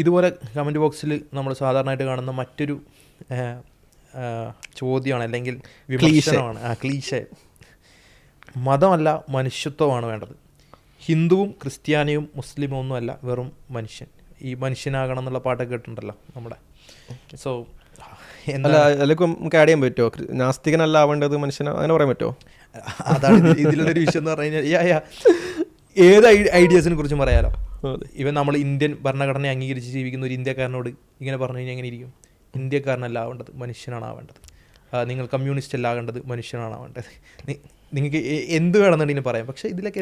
ഇതുപോലെ കമൻറ്റ് ബോക്സിൽ നമ്മൾ സാധാരണയായിട്ട് കാണുന്ന മറ്റൊരു ചോദ്യമാണ്, അല്ലെങ്കിൽ വിമർശനമാണ്. ക്ലീശേ, മതമല്ല മനുഷ്യത്വമാണ് വേണ്ടത്. ഹിന്ദുവും ക്രിസ്ത്യാനിയും മുസ്ലിമും ഒന്നുമല്ല, വെറും മനുഷ്യൻ. ഈ മനുഷ്യനാകണം എന്നുള്ള പാട്ടൊക്കെ കേട്ടിട്ടുണ്ടല്ലോ നമ്മുടെ. സോ അതിലേക്ക് നമുക്ക് ആഡ് ചെയ്യാൻ പറ്റുമോ? നാസ്തികനല്ല ആവേണ്ടത് മനുഷ്യൻ, അങ്ങനെ പറയാൻ പറ്റുമോ? അതാണ് ഇതിലുള്ളൊരു വിഷയം എന്ന് പറഞ്ഞു കഴിഞ്ഞാൽ, ഏത് ഐഡിയാസിനെ കുറിച്ചും പറയാലോ. ഇവൻ നമ്മൾ ഇന്ത്യൻ ഭരണഘടനയെ അംഗീകരിച്ച് ജീവിക്കുന്ന ഒരു ഇന്ത്യക്കാരനോട് ഇങ്ങനെ പറഞ്ഞു കഴിഞ്ഞാൽ എങ്ങനെ ഇരിക്കും? ഇന്ത്യക്കാരനല്ല ആവേണ്ടത്, മനുഷ്യനാണ് ആവേണ്ടത്. നിങ്ങൾ കമ്മ്യൂണിസ്റ്റ് അല്ല ആകേണ്ടത്, മനുഷ്യനാണ് ആവേണ്ടത്. നിങ്ങൾക്ക് എന്ത് വേണമെന്നുണ്ടെങ്കിലും പറയാം. പക്ഷേ ഇതിലൊക്കെ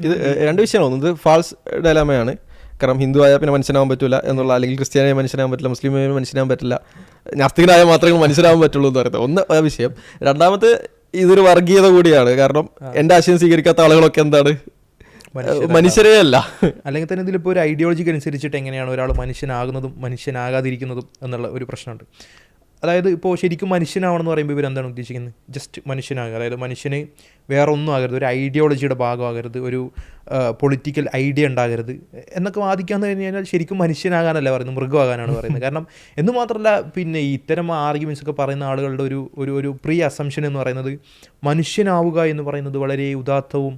രണ്ട് വിഷയമാണ്. ഒന്ന് ഫാൾസ് ഡയലമയാണ്. കാരണം ഹിന്ദു ആയാൽ പിന്നെ മനുഷ്യനാവാൻ പറ്റില്ല എന്നുള്ള, അല്ലെങ്കിൽ ക്രിസ്ത്യാനിയായ മനുഷ്യനാകാൻ പറ്റില്ല, മുസ്ലിം മനുഷ്യനാകാൻ പറ്റില്ല, നാസ്തികനായ മാത്രമേ മനുഷ്യനാകാൻ പറ്റുള്ളൂ എന്ന് പറയുന്നത് ഒന്ന് വിഷയം. രണ്ടാമത് ഇതൊരു വർഗീയത കൂടിയാണ്. കാരണം എൻ്റെ ആശയം സ്വീകരിക്കാത്ത ആളുകളൊക്കെ എന്താണ്, മനുഷ്യരേ അല്ല. അല്ലെങ്കിൽ തന്നെ ഇതിലിപ്പോൾ ഒരു ഐഡിയോളജിക്ക് അനുസരിച്ചിട്ട് എങ്ങനെയാണ് ഒരാൾ മനുഷ്യനാകുന്നതും മനുഷ്യനാകാതിരിക്കുന്നതും എന്നുള്ള ഒരു പ്രശ്നമുണ്ട്. അതായത് ഇപ്പോൾ ശരിക്കും മനുഷ്യനാവണമെന്ന് പറയുമ്പോൾ ഇവരെന്താണ് ഉദ്ദേശിക്കുന്നത്? ജസ്റ്റ് മനുഷ്യനാകുക, അതായത് മനുഷ്യന് വേറെ ഒന്നും ആകരുത്, ഒരു ഐഡിയോളജിയുടെ ഭാഗമാകരുത്, ഒരു പൊളിറ്റിക്കൽ ഐഡിയ ഉണ്ടാകരുത് എന്നൊക്കെ വാദിക്കാന്ന് കഴിഞ്ഞാൽ ശരിക്കും മനുഷ്യനാകാനല്ല പറയുന്നത്, മൃഗമാകാനാണ് പറയുന്നത്. കാരണം എന്ന് മാത്രമല്ല, പിന്നെ ഇത്തരം ആർഗ്യുമെൻറ്റ്സ് ഒക്കെ പറയുന്ന ആളുകളുടെ ഒരു പ്രീ അസംഷൻ എന്ന് പറയുന്നത് മനുഷ്യനാവുക എന്ന് പറയുന്നത് വളരെ ഉദാത്തവും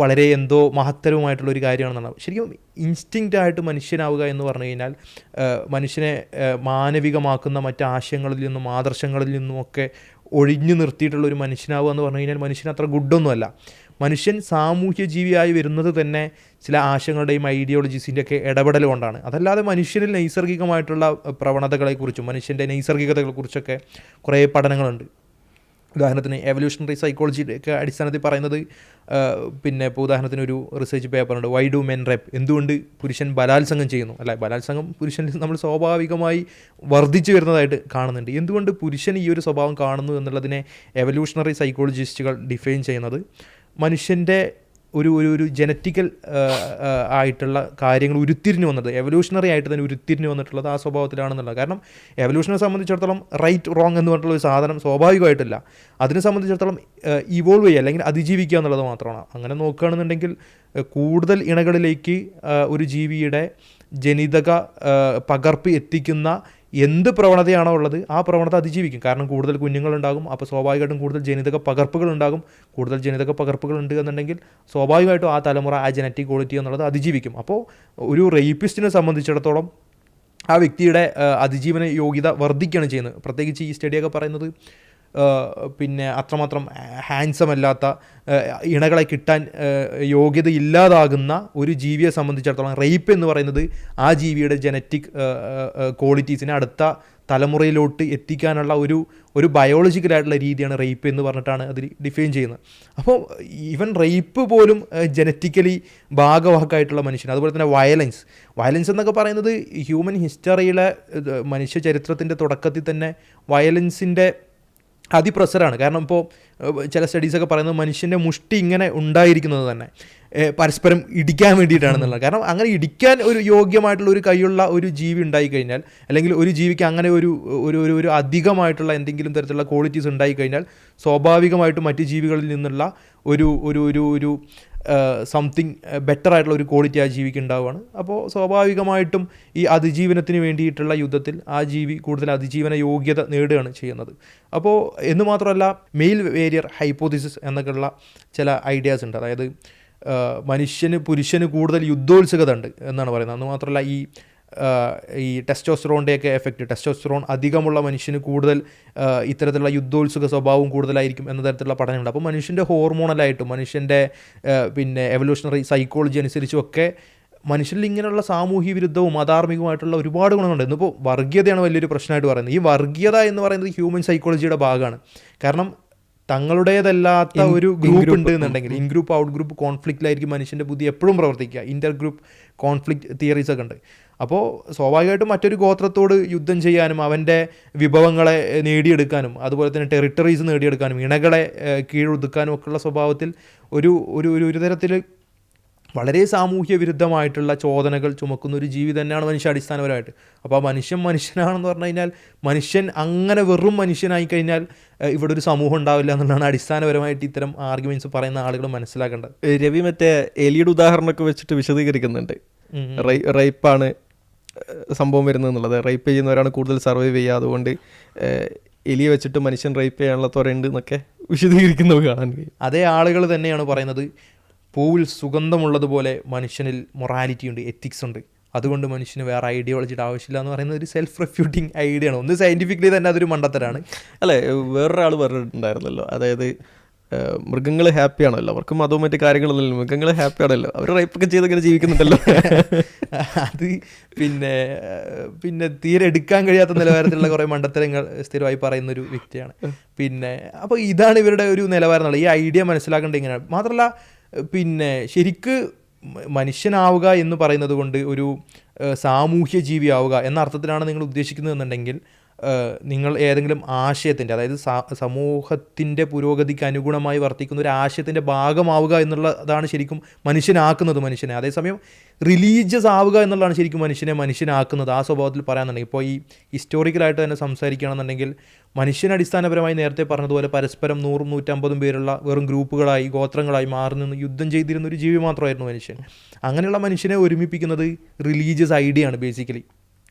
വളരെ എന്തോ മഹത്തരവുമായിട്ടുള്ളൊരു കാര്യമാണെന്നാണ്. ശരിക്കും ഇൻസ്റ്റിങ്ക്റ്റായിട്ട് മനുഷ്യനാവുക എന്ന് പറഞ്ഞു കഴിഞ്ഞാൽ മനുഷ്യനെ മാനവികമാക്കുന്ന മറ്റ് ആശയങ്ങളിൽ നിന്നും ആദർശങ്ങളിൽ നിന്നുമൊക്കെ ഒഴിഞ്ഞു നിർത്തിയിട്ടുള്ളൊരു മനുഷ്യനാവുക എന്ന് പറഞ്ഞു കഴിഞ്ഞാൽ മനുഷ്യൻ അത്ര ഗുഡൊന്നുമല്ല. മനുഷ്യൻ സാമൂഹ്യ ജീവിയായി വരുന്നത് തന്നെ ചില ആശയങ്ങളുടെയും ഐഡിയോളജീസിൻ്റെ ഒക്കെ ഇടപെടൽ കൊണ്ടാണ്. അതല്ലാതെ മനുഷ്യനിൽ നൈസർഗികമായിട്ടുള്ള പ്രവണതകളെക്കുറിച്ചും മനുഷ്യൻ്റെ നൈസർഗികതകളെക്കുറിച്ചൊക്കെ കുറേ പഠനങ്ങളുണ്ട്. ഉദാഹരണത്തിന് എവല്യൂഷണറി സൈക്കോളജിയുടെ ഒക്കെ അടിസ്ഥാനത്തിൽ പറയുന്നത്, പിന്നെ ഇപ്പോൾ ഉദാഹരണത്തിന് ഒരു റിസർച്ച് പേപ്പറുണ്ട്, വൈ ഡു മെൻ റേപ്പ്, എന്തുകൊണ്ട് പുരുഷൻ ബലാത്സംഗം ചെയ്യുന്നു. അല്ല, ബലാത്സംഗം പുരുഷനിൽ നമ്മൾ സ്വാഭാവികമായി വർദ്ധിച്ചു വരുന്നതായിട്ട് കാണുന്നുണ്ട്. എന്തുകൊണ്ട് പുരുഷൻ ഈ ഒരു സ്വഭാവം കാണുന്നു എന്നുള്ളതിനെ എവല്യൂഷണറി സൈക്കോളജിസ്റ്റുകൾ ഡിഫൈൻ ചെയ്യുന്നത് മനുഷ്യൻ്റെ ഒരു ജനറ്റിക്കൽ ആയിട്ടുള്ള കാര്യങ്ങൾ ഉരുത്തിരിഞ്ഞു വന്നത്, എവല്യൂഷണറി ആയിട്ട് തന്നെ ഉരുത്തിരിഞ്ഞു വന്നിട്ടുള്ളത് ആ സ്വഭാവത്തിലാണെന്നുള്ളത്. കാരണം എവല്യൂഷനെ സംബന്ധിച്ചിടത്തോളം റൈറ്റ് റോങ് എന്ന് പറഞ്ഞിട്ടുള്ള ഒരു സാധനം സ്വാഭാവികമായിട്ടില്ല. അതിനെ സംബന്ധിച്ചിടത്തോളം ഇവോൾവ് ചെയ്യുക അല്ലെങ്കിൽ അതിജീവിക്കുക എന്നുള്ളത് മാത്രമാണ്. അങ്ങനെ നോക്കുകയാണെന്നുണ്ടെങ്കിൽ കൂടുതൽ ഇണകളിലേക്ക് ഒരു ജീവിയുടെ ജനിതക പകർപ്പ് എത്തിക്കുന്ന എന്ത് പ്രവണതയാണോ ഉള്ളത് ആ പ്രവണത അതിജീവിക്കും. കാരണം കൂടുതൽ കുഞ്ഞുങ്ങളുണ്ടാകും, അപ്പോൾ സ്വാഭാവികമായിട്ടും കൂടുതൽ ജനിതക പകർപ്പുകൾ ഉണ്ടാകും. കൂടുതൽ ജനിതക പകർപ്പുകൾ ഉണ്ട് എന്നുണ്ടെങ്കിൽ സ്വാഭാവികമായിട്ടും ആ തലമുറ, ആ ജനറ്റിക് ക്വാളിറ്റി എന്നുള്ളത് അതിജീവിക്കും. അപ്പോൾ ഒരു റേപ്പിസ്റ്റിനെ സംബന്ധിച്ചിടത്തോളം ആ വ്യക്തിയുടെ അതിജീവന യോഗ്യത വർദ്ധിക്കുകയാണ് ചെയ്യുന്നത്. പ്രത്യേകിച്ച് ഈ സ്റ്റഡിയൊക്കെ പറയുന്നത് പിന്നെ അത്രമാത്രം ഹാൻസം അല്ലാത്ത ഇണകളെ കിട്ടാൻ യോഗ്യത ഇല്ലാതാകുന്ന ഒരു ജീവിയെ സംബന്ധിച്ചിടത്തോളം റേപ്പ് എന്ന് പറയുന്നത് ആ ജീവിയുടെ ജനറ്റിക് ക്വാളിറ്റീസിനെ അടുത്ത തലമുറയിലോട്ട് എത്തിക്കാനുള്ള ഒരു ബയോളജിക്കലായിട്ടുള്ള രീതിയാണ് റേപ്പ് എന്ന് പറഞ്ഞിട്ടാണ് അതിൽ ഡിഫൈൻ ചെയ്യുന്നത്. അപ്പോൾ ഈവൻ റേപ്പ് പോലും ജനറ്റിക്കലി ഭാഗവാക്കായിട്ടുള്ള മനുഷ്യൻ. അതുപോലെ തന്നെ വയലൻസ് എന്നൊക്കെ പറയുന്നത് ഹ്യൂമൻ ഹിസ്റ്ററിയിലെ മനുഷ്യ ചരിത്രത്തിൻ്റെ തുടക്കത്തിൽ തന്നെ വയലൻസിൻ്റെ അതിപ്രസരമാണ്. കാരണം ഇപ്പോൾ ചില സ്റ്റഡീസൊക്കെ പറയുന്നത് മനുഷ്യൻ്റെ മുഷ്ടി ഇങ്ങനെ ഉണ്ടായിരിക്കുന്നത് തന്നെ പരസ്പരം ഇടിക്കാൻ വേണ്ടിയിട്ടാണെന്നുള്ളത്. കാരണം അങ്ങനെ ഇടിക്കാൻ ഒരു യോഗ്യമായിട്ടുള്ള ഒരു കൈയുള്ള ഒരു ജീവി ഉണ്ടായിക്കഴിഞ്ഞാൽ, അല്ലെങ്കിൽ ഒരു ജീവിക്ക് അങ്ങനെ ഒരു അധികമായിട്ടുള്ള എന്തെങ്കിലും തരത്തിലുള്ള ക്വാളിറ്റീസ് ഉണ്ടായിക്കഴിഞ്ഞാൽ സ്വാഭാവികമായിട്ടും മറ്റ് ജീവികളിൽ നിന്നുള്ള ഒരു സംതിങ് ബെറ്റർ ആയിട്ടുള്ള ഒരു ക്വാളിറ്റി ആ ജീവിക്ക് ഉണ്ടാവുകയാണ്. അപ്പോൾ സ്വാഭാവികമായിട്ടും ഈ അതിജീവനത്തിന് വേണ്ടിയിട്ടുള്ള യുദ്ധത്തിൽ ആ ജീവി കൂടുതൽ അതിജീവന യോഗ്യത നേടുകയാണ് ചെയ്യുന്നത്. അപ്പോൾ എന്ന് മാത്രമല്ല, മെയിൽ വേരിയർ ഹൈപ്പോതിസിസ് എന്നൊക്കെയുള്ള ചില ഐഡിയാസ് ഉണ്ട്. അതായത് പുരുഷന് കൂടുതൽ യുദ്ധോത്സുകത ഉണ്ട് എന്നാണ് പറയുന്നത്. അന്ന് മാത്രമല്ല, ഈ ടെസ്റ്റോസ്റ്ററോണിൻ്റെയൊക്കെ എഫക്റ്റ്, ടെസ്റ്റോസ്റ്ററോൺ അധികമുള്ള മനുഷ്യന് കൂടുതൽ ഇത്തരത്തിലുള്ള യുദ്ധോത്സുക സ്വഭാവം കൂടുതലായിരിക്കും എന്ന തരത്തിലുള്ള പഠനമുണ്ട്. അപ്പോൾ മനുഷ്യൻ്റെ ഹോർമോണലായിട്ടും മനുഷ്യൻ്റെ പിന്നെ എവല്യൂഷണറി സൈക്കോളജി അനുസരിച്ചുമൊക്കെ മനുഷ്യരിൽ ഇങ്ങനെയുള്ള സാമൂഹ്യ വിരുദ്ധവും അധാർമികവുമായിട്ടുള്ള ഒരുപാട് ഗുണങ്ങളുണ്ട്. ഇന്നിപ്പോൾ വർഗീയതയാണ് വലിയൊരു പ്രശ്നമായിട്ട് പറയുന്നത്. ഈ വർഗീയത എന്ന് പറയുന്നത് ഹ്യൂമൻ സൈക്കോളജിയുടെ ഭാഗമാണ്. കാരണം തങ്ങളുടേതല്ലാത്ത ഒരു ഗ്രൂപ്പ് ഉണ്ട് എന്നുണ്ടെങ്കിൽ ഇൻ ഗ്രൂപ്പ് ഔട്ട് ഗ്രൂപ്പ് കോൺഫ്ലിക്റ്റിലായിരിക്കും മനുഷ്യൻ്റെ ബുദ്ധി എപ്പോഴും പ്രവർത്തിക്കുക. ഇൻ്റർ ഗ്രൂപ്പ് കോൺഫ്ലിക്റ്റ് തിയറീസൊക്കെ ഉണ്ട്. അപ്പോൾ സ്വാഭാവികമായിട്ടും മറ്റൊരു ഗോത്രത്തോട് യുദ്ധം ചെയ്യാനും അവൻ്റെ വിഭവങ്ങളെ നേടിയെടുക്കാനും അതുപോലെ തന്നെ ടെറിട്ടറീസ് നേടിയെടുക്കാനും ഇണകളെ കീഴൊതുക്കാനും ഒക്കെയുള്ള സ്വഭാവത്തിൽ ഒരു തരത്തിൽ വളരെ സാമൂഹ്യ വിരുദ്ധമായിട്ടുള്ള ചോദനകൾ ചുമക്കുന്ന ഒരു ജീവി തന്നെയാണ് മനുഷ്യ അടിസ്ഥാനപരമായിട്ട്. അപ്പോൾ ആ മനുഷ്യനാണെന്ന് പറഞ്ഞു കഴിഞ്ഞാൽ മനുഷ്യൻ അങ്ങനെ വെറും മനുഷ്യനായി കഴിഞ്ഞാൽ ഇവിടെ ഒരു സമൂഹം ഉണ്ടാവില്ല എന്നുള്ളതാണ് അടിസ്ഥാനപരമായിട്ട് ഇത്തരം ആർഗ്യുമെൻറ്റ്സ് പറയുന്ന ആളുകൾ മനസ്സിലാക്കേണ്ടത്. രവി മറ്റേ എലിയുടെ ഉദാഹരണമൊക്കെ വെച്ചിട്ട് വിശദീകരിക്കുന്നുണ്ട്. റേപ്പാണ് സംഭവം വരുന്നത് എന്നുള്ളത്. റേപ്പ് ചെയ്യുന്നവരാണ് കൂടുതൽ സർവൈവ് ചെയ്യുക, അതുകൊണ്ട് എലിയെ വെച്ചിട്ട് മനുഷ്യൻ റേപ്പ് ചെയ്യാനുള്ള ത്വരയുണ്ട് എന്നൊക്കെ വിശദീകരിക്കുന്നത് കാണാൻ കഴിയും. അതേ ആളുകൾ തന്നെയാണ് പറയുന്നത് പൂവിൽ സുഗന്ധമുള്ളതുപോലെ മനുഷ്യനിൽ മൊറാലിറ്റി ഉണ്ട്, എത്തിക്സ് ഉണ്ട്, അതുകൊണ്ട് മനുഷ്യന് വേറെ ഐഡിയോളജിയുടെ ആവശ്യമില്ല എന്ന് പറയുന്നത് ഒരു സെൽഫ് റെഫ്യൂട്ടിങ് ഐഡിയ ആണ്. ഒന്ന് സയൻറ്റിഫിക്കലി തന്നെ അതൊരു മണ്ടത്തരാണ്. അല്ലേ, വേറൊരാൾ പറഞ്ഞിട്ടുണ്ടായിരുന്നല്ലോ, അതായത് മൃഗങ്ങൾ ഹാപ്പിയാണല്ലോ, അവർക്ക് മതവും മറ്റു കാര്യങ്ങളൊന്നുമില്ല, മൃഗങ്ങൾ ഹാപ്പിയാണല്ലോ, അവർ റേപ്പൊക്കെ ചെയ്തൊക്കെ ജീവിക്കുന്നുണ്ടല്ലോ. അത് പിന്നെ തീരെ എടുക്കാൻ കഴിയാത്ത നിലവാരത്തിലുള്ള കുറേ മണ്ടത്തരങ്ങൾ സ്ഥിരമായി പറയുന്നൊരു വ്യക്തിയാണ്. അപ്പോൾ ഇതാണ് ഇവരുടെ ഒരു നിലവാരം എന്നുള്ളത്. ഈ ഐഡിയ മനസ്സിലാക്കേണ്ടത് ഇങ്ങനെയാണ്. മാത്രമല്ല ശരിക്ക് മനുഷ്യനാവുക എന്ന് പറയുന്നത് കൊണ്ട് ഒരു സാമൂഹ്യ ജീവിയാവുക എന്ന അർത്ഥത്തിലാണ് നിങ്ങൾ ഉദ്ദേശിക്കുന്നതെന്നുണ്ടെങ്കിൽ നിങ്ങൾ ഏതെങ്കിലും ആശയത്തിൻ്റെ, അതായത് സമൂഹത്തിൻ്റെ പുരോഗതിക്ക് അനുഗുണമായി വർത്തിക്കുന്ന ഒരു ആശയത്തിൻ്റെ ഭാഗമാവുക എന്നുള്ളതാണ് ശരിക്കും മനുഷ്യനാക്കുന്നത് മനുഷ്യനെ. അതേസമയം റിലീജിയസ് ആവുക എന്നുള്ളതാണ് ശരിക്കും മനുഷ്യനാക്കുന്നത്. ആ സ്വഭാവത്തിൽ പറയാന്നുണ്ടെങ്കിൽ ഇപ്പോൾ ഈ ഹിസ്റ്റോറിക്കലായിട്ട് തന്നെ സംസാരിക്കുകയാണെന്നുണ്ടെങ്കിൽ മനുഷ്യൻ അടിസ്ഥാനപരമായി നേരത്തെ പറഞ്ഞതുപോലെ പരസ്പരം 100-150 പേരുള്ള വെറും ഗ്രൂപ്പുകളായി ഗോത്രങ്ങളായി മാറി നിന്ന് യുദ്ധം ചെയ്തിരുന്ന ഒരു ജീവി മാത്രമായിരുന്നു മനുഷ്യൻ. അങ്ങനെയുള്ള മനുഷ്യനെ ഒരുമിപ്പിക്കുന്നത് റിലീജിയസ് ഐഡിയ ആണ് ബേസിക്കലി.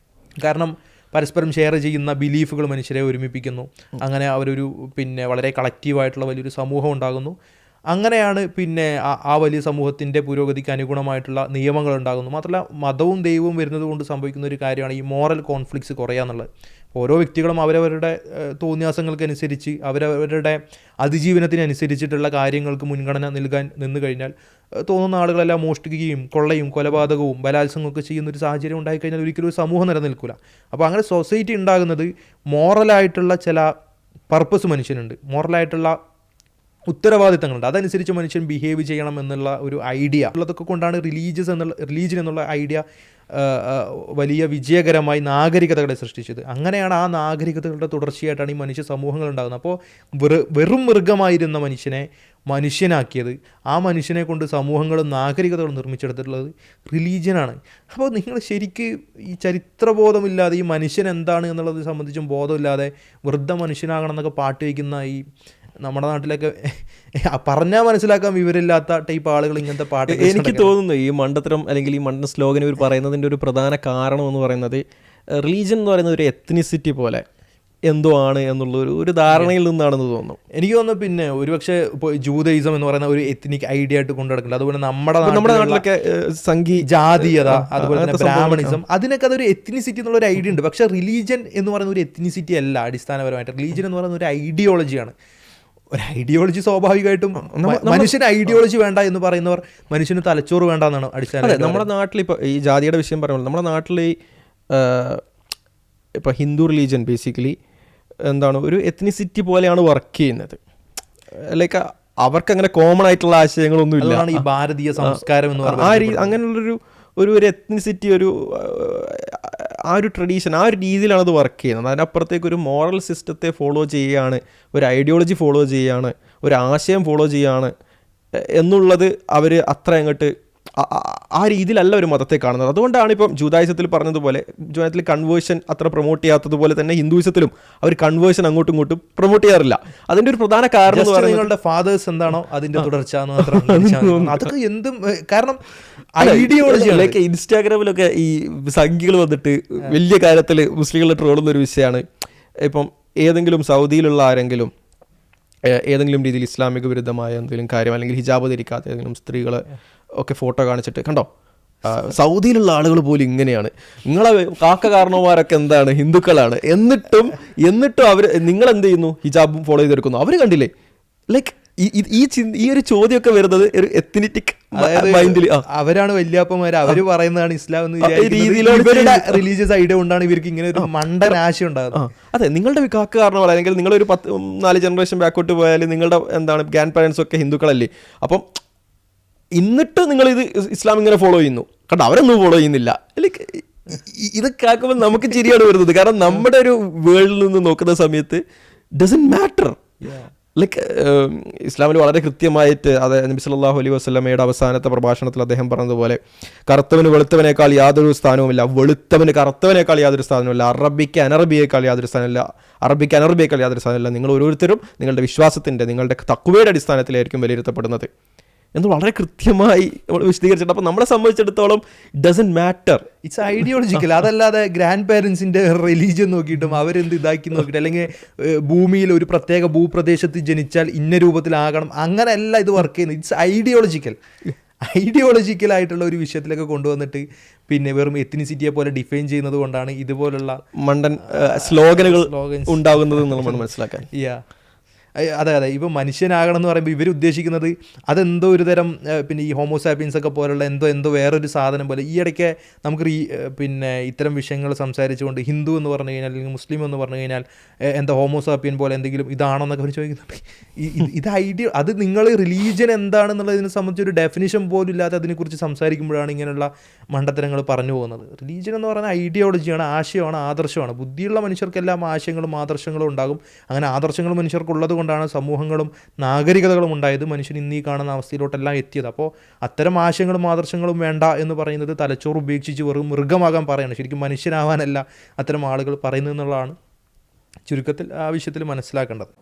കാരണം പരസ്പരം ഷെയർ ചെയ്യുന്ന ബിലീഫുകൾ മനുഷ്യരെ ഒരുമിപ്പിക്കുന്നു. അങ്ങനെ അവരൊരു വളരെ കളക്റ്റീവായിട്ടുള്ള വലിയൊരു സമൂഹം ഉണ്ടാകുന്നു. അങ്ങനെയാണ് ആ വലിയ സമൂഹത്തിൻ്റെ പുരോഗതിക്ക് അനുഗുണമായിട്ടുള്ള നിയമങ്ങൾ ഉണ്ടാകുന്നു. മാത്രമല്ല മതവും ദൈവവും വരുന്നത് കൊണ്ട് സംഭവിക്കുന്ന ഒരു കാര്യമാണ് ഈ മോറൽ കോൺഫ്ലിക്ട്സ് കുറയുക എന്നുള്ളത്. ഓരോ വ്യക്തികളും അവരവരുടെ തോന്നിയാസങ്ങൾക്കനുസരിച്ച് അവരവരുടെ അതിജീവനത്തിനനുസരിച്ചിട്ടുള്ള കാര്യങ്ങൾക്ക് മുൻഗണന നിന്ന് കഴിഞ്ഞാൽ തോന്നുന്ന ആളുകളെല്ലാം മോഷ്ടിക്കുകയും കൊള്ളയും കൊലപാതകവും ബലാത്സംഗമൊക്കെ ചെയ്യുന്നൊരു സാഹചര്യം ഉണ്ടായിക്കഴിഞ്ഞാൽ ഒരിക്കലും ഒരു സമൂഹം നിലനിൽക്കില്ല. അപ്പോൾ അങ്ങനെ സൊസൈറ്റി ഉണ്ടാകുന്നത് മോറലായിട്ടുള്ള ചില പർപ്പസ് മനുഷ്യനുണ്ട്, മോറലായിട്ടുള്ള ഉത്തരവാദിത്തങ്ങളുണ്ട്, അതനുസരിച്ച് മനുഷ്യൻ ബിഹേവ് ചെയ്യണം എന്നുള്ള ഒരു ഐഡിയ ഉള്ളതൊക്കെ കൊണ്ടാണ് റിലീജിയൻ എന്നുള്ള ഐഡിയ വലിയ വിജയകരമായി നാഗരികതകളെ സൃഷ്ടിച്ചത്. അങ്ങനെയാണ് ആ നാഗരികതകളുടെ തുടർച്ചയായിട്ടാണ് ഈ മനുഷ്യ സമൂഹങ്ങൾ ഉണ്ടാകുന്നത്. അപ്പോൾ വെറും മൃഗമായിരുന്ന മനുഷ്യനെ മനുഷ്യനാക്കിയത്, ആ മനുഷ്യനെ കൊണ്ട് സമൂഹങ്ങളും നാഗരികതകളും നിർമ്മിച്ചെടുത്തിട്ടുള്ളത് റിലീജിയനാണ്. അപ്പോൾ നിങ്ങൾ ശരിക്ക് ഈ ചരിത്രബോധമില്ലാതെ ഈ മനുഷ്യൻ എന്താണ് എന്നുള്ളത് സംബന്ധിച്ചും ബോധമില്ലാതെ വെറുതെ മനുഷ്യനാകണം എന്നൊക്കെ പാട്ട് വയ്ക്കുന്ന ഈ നമ്മുടെ നാട്ടിലൊക്കെ പറഞ്ഞാൽ മനസ്സിലാക്കാൻ വിവരമില്ലാത്ത ടൈപ്പ് ആളുകൾ ഇങ്ങനത്തെ പാട്ട്. എനിക്ക് തോന്നുന്നു ഈ മണ്ടത്തരം അല്ലെങ്കിൽ ഈ മണ്ടൻ സ്ലോഗൻ ഇവർ പറയുന്നതിൻ്റെ ഒരു പ്രധാന കാരണം എന്ന് പറയുന്നത് റിലീജിയൻ എന്ന് പറയുന്നത് ഒരു എത്നിസിറ്റി പോലെ എന്തോ ആണ് എന്നുള്ള ഒരു ധാരണയിൽ നിന്നാണെന്ന് തോന്നുന്നു. എനിക്ക് തോന്നുന്നു ഒരുപക്ഷെ ഇപ്പോൾ ജൂതയിസം എന്ന് പറയുന്ന ഒരു എത്നിക് ഐഡിയ ആയിട്ട് കൊണ്ടുനടക്കില്ല. അതുപോലെ നമ്മുടെ നാട്ടിലൊക്കെ ജാതീയത, അതുപോലെ തന്നെ ബ്രാഹ്മണിസം, അതിനൊക്കെ അതൊരു എത്നിസിറ്റി എന്നുള്ള ഒരു ഐഡിയ ഉണ്ട്. പക്ഷേ റിലീജിയൻ എന്ന് പറയുന്ന ഒരു എത്നിസിറ്റി അല്ല. അടിസ്ഥാനപരമായിട്ട് റിലീജിയൻ എന്ന് പറയുന്ന ഒരു ഐഡിയോളജിയാണ്. ഒരു ഐഡിയോളജി സ്വാഭാവികമായിട്ടും മനുഷ്യന് ഐഡിയോളജി വേണ്ട എന്ന് പറയുന്നവർ മനുഷ്യന് തലച്ചോറ് വേണ്ട എന്നാണ് അടിസ്ഥാനം. നമ്മുടെ നാട്ടിൽ ഇപ്പോൾ ഈ ജാതിയുടെ വിഷയം പറയുമ്പോൾ നമ്മുടെ നാട്ടിൽ ഇപ്പോൾ ഹിന്ദു റിലീജിയൻ ബേസിക്കലി എന്താണ് ഒരു എത്നിസിറ്റി പോലെയാണ് വർക്ക് ചെയ്യുന്നത്. ലൈക്ക് അവർക്ക് അങ്ങനെ കോമൺ ആയിട്ടുള്ള ആശയങ്ങളൊന്നും ഇല്ല. ഈ ഭാരതീയ സംസ്കാരം എന്ന് പറയുന്നത് അങ്ങനെയുള്ളൊരു ഒരു എത്നിസിറ്റി, ആ ഒരു ട്രഡീഷൻ, ആ ഒരു രീതിയിലാണ് അത് വർക്ക് ചെയ്യുന്നത്. അതിനപ്പുറത്തേക്ക് ഒരു മോറൽ സിസ്റ്റത്തെ ഫോളോ ചെയ്യുകയാണ്, ഒരു ഐഡിയോളജി ഫോളോ ചെയ്യുകയാണ്, ഒരു ആശയം ഫോളോ ചെയ്യുകയാണ് എന്നുള്ളത് അവർ അത്ര അങ്ങോട്ട് ആ രീതിയിലല്ല ഒരു മതത്തെ കാണുന്നത്. അതുകൊണ്ടാണ് ഇപ്പം ജൂതായിസത്തിൽ പറഞ്ഞതുപോലെ ജൂതായിസത്തിൽ കൺവേർഷൻ അത്ര പ്രൊമോട്ട് ചെയ്യാത്തതുപോലെ തന്നെ ഹിന്ദുയിസത്തിലും അവർ കൺവേർഷൻ അങ്ങോട്ടും ഇങ്ങോട്ടും പ്രൊമോട്ട് ചെയ്യാറില്ല. അതിൻ്റെ ഒരു പ്രധാന കാരണം എന്ന് പറയുന്നത് നിങ്ങളുടെ ഫാദേഴ്സ് എന്താണോ അതിൻ്റെ തുടർച്ച അതൊക്കെ എന്തും കാരണം ഐഡിയോളജികളൊക്കെ. ഇൻസ്റ്റാഗ്രാമിലൊക്കെ ഈ സംഖ്യകൾ വന്നിട്ട് വലിയ കാര്യത്തിൽ മുസ്ലിങ്ങളെ ട്രോളുന്ന ഒരു വിഷയമാണ്. ഇപ്പം ഏതെങ്കിലും സൗദിയിലുള്ള ആരെങ്കിലും ഏതെങ്കിലും രീതിയിൽ ഇസ്ലാമിക വിരുദ്ധമായ എന്തെങ്കിലും കാര്യം അല്ലെങ്കിൽ ഹിജാബ് ധരിക്കാത്ത ഏതെങ്കിലും സ്ത്രീകളെ ഒക്കെ ഫോട്ടോ കാണിച്ചിട്ട് കണ്ടോ സൗദിയിലുള്ള ആളുകൾ പോലും ഇങ്ങനെയാണ്, നിങ്ങളെ കാക്ക കാരണവന്മാരൊക്കെ എന്താണ് ഹിന്ദുക്കളാണ്, എന്നിട്ടും അവർ നിങ്ങളെന്ത് ചെയ്യുന്നു, ഹിജാബും ഫോളോ ചെയ്തെടുക്കുന്നു. അവർ കണ്ടില്ലേ? ലൈക്ക് ഈ ഒരു ചോദ്യമൊക്കെ വരുന്നത് ഒരു എത്നിറ്റിക് മൈൻഡിൽ അവരാണ് വല്യാപ്പന്മാർ, അവര് പറയുന്നതാണ് ഇസ്ലാം എന്ന് റിലീജിയസ് ഐഡിയ കൊണ്ടാണ് ഇവർക്ക് ഇങ്ങനെ ഒരു മണ്ടൻ ആശയം ഉണ്ടാകുന്നത്. അതെ, നിങ്ങളുടെ കാക്ക കാരണവർ അല്ലെങ്കിൽ നിങ്ങളൊരു 4 ജനറേഷൻ ബാക്കോട്ട് പോയാൽ നിങ്ങളുടെ എന്താണ് ഗ്രാൻഡ് പാരൻസ് ഒക്കെ ഹിന്ദുക്കളല്ലേ, അപ്പം എന്നിട്ട് നിങ്ങളിത് ഇസ്ലാം ഇങ്ങനെ ഫോളോ ചെയ്യുന്നു, കണ്ടോ അവരൊന്നും ഫോളോ ചെയ്യുന്നില്ല. ലൈക്ക് ഇതൊക്കെ ആക്കുമ്പോൾ നമുക്ക് ചിരിയാണ് വരുന്നത്. കാരണം നമ്മുടെ ഒരു വേൾഡിൽ നിന്ന് നോക്കുന്ന സമയത്ത് ഡസൻറ്റ് മാറ്റർ. ലൈക്ക് ഇസ്ലാമിൽ വളരെ കൃത്യമായിട്ട് അത് നബി സല്ലല്ലാഹു അലൈഹി വസല്ലമയുടെ അവസാനത്തെ പ്രഭാഷണത്തിൽ അദ്ദേഹം പറഞ്ഞതുപോലെ കറുത്തവന് വെളുത്തവനേക്കാൾ യാതൊരു സ്ഥാനവുമില്ല, വെളുത്തവന് കറുത്തവനേക്കാൾ യാതൊരു സ്ഥാനവുമില്ല, അറബിക്ക് അനറബിയേക്കാൾ യാതൊരു സ്ഥാനമില്ല, അറബിക്ക് അനറബിയേക്കാൾ യാതൊരു സ്ഥാനമില്ല. നിങ്ങൾ ഓരോരുത്തരും നിങ്ങളുടെ വിശ്വാസത്തിൻ്റെ നിങ്ങളുടെ തഖ്വയുടെ അടിസ്ഥാനത്തിലായിരിക്കും വിലയിരുത്തപ്പെടുന്നത്. എന്ന് വളരെ കൃത്യമായി നമ്മൾ വിശദീകരിച്ചിട്ടുണ്ട്. അപ്പോൾ നമ്മളെ സംബന്ധിച്ചിടത്തോളം ഡസൻ മാറ്റർ, ഇറ്റ്സ് ഐഡിയോളജിക്കൽ. അതല്ലാതെ ഗ്രാൻഡ് പേരൻസിൻ്റെ റിലീജിയൻ നോക്കിയിട്ടും അവരെന്ത് ഇതാക്കി നോക്കിയിട്ട് അല്ലെങ്കിൽ ഭൂമിയിൽ ഒരു പ്രത്യേക ഭൂപ്രദേശത്ത് ജനിച്ചാൽ ഇന്ന രൂപത്തിലാകണം, അങ്ങനെയല്ല ഇത് വർക്ക് ചെയ്യുന്നത്. ഇറ്റ്സ് ഐഡിയോളജിക്കലായിട്ടുള്ള ഒരു വിഷയത്തിലൊക്കെ കൊണ്ടുവന്നിട്ട് പിന്നെ വെറും എത്നിസിറ്റിയെ പോലെ ഡിഫൈൻ ചെയ്യുന്നത് കൊണ്ടാണ് ഇതുപോലുള്ള മണ്ടൻ സ്ലോഗനുകൾ ഉണ്ടാകുന്നത് നമ്മൾ മനസ്സിലാക്കാൻ. അതെ, ഇപ്പം മനുഷ്യനാകണം എന്ന് പറയുമ്പോൾ ഇവർ ഉദ്ദേശിക്കുന്നത് അതെന്തോ ഒരു തരം പിന്നെ ഈ ഹോമോസാപ്പിയൻസ് ഒക്കെ പോലുള്ള എന്തോ വേറൊരു സാധനം പോലെ. ഈ ഇടയ്ക്ക് നമുക്ക് പിന്നെ ഇത്തരം വിഷയങ്ങൾ സംസാരിച്ചുകൊണ്ട് ഹിന്ദു എന്ന് പറഞ്ഞു കഴിഞ്ഞാൽ അല്ലെങ്കിൽ മുസ്ലിം എന്ന് പറഞ്ഞു കഴിഞ്ഞാൽ എന്താ ഹോമോസാപ്പിയൻ പോലെ എന്തെങ്കിലും ഇതാണോ എന്നൊക്കെ അവർ ചോദിക്കുന്നുണ്ട്. ഇത് അത് നിങ്ങൾ റിലീജിയൻ എന്താണെന്നുള്ളതിനെ സംബന്ധിച്ച് ഒരു ഡെഫിനിഷൻ പോലും ഇല്ലാതെ അതിനെക്കുറിച്ച് സംസാരിക്കുമ്പോഴാണ് ഇങ്ങനെയുള്ള മണ്ടത്തരങ്ങൾ പറഞ്ഞു പോകുന്നത്. റിലീജിയൻ എന്ന് പറയുന്നത് ഐഡിയോളജിയാണ്, ആശയമാണ്, ആദർശമാണ്. ബുദ്ധിയുള്ള മനുഷ്യർക്കെല്ലാം ആശയങ്ങളും ആദർശങ്ങളും ഉണ്ടാകും. അങ്ങനെ ആദർശങ്ങൾ മനുഷ്യർക്കുള്ളത് കൊണ്ടാണ് സമൂഹങ്ങളും നാഗരികതകളും ഉണ്ടായത്. മനുഷ്യൻ ഇന്നീ കാണുന്ന അവസ്ഥയിലോട്ടെല്ലാം എത്തിയത്. അപ്പോൾ അത്തരം ആശയങ്ങളും ആദർശങ്ങളും വേണ്ട എന്ന് പറയുന്നത് തലച്ചോറ് ഉപേക്ഷിച്ച് വെറും മൃഗമാകാൻ പറയണം. ശരിക്കും മനുഷ്യനാവാനല്ല അത്തരം ആളുകൾ പറയുന്നത് എന്നുള്ളതാണ് ചുരുക്കത്തിൽ ആ വിഷയത്തിൽ മനസ്സിലാക്കേണ്ടത്.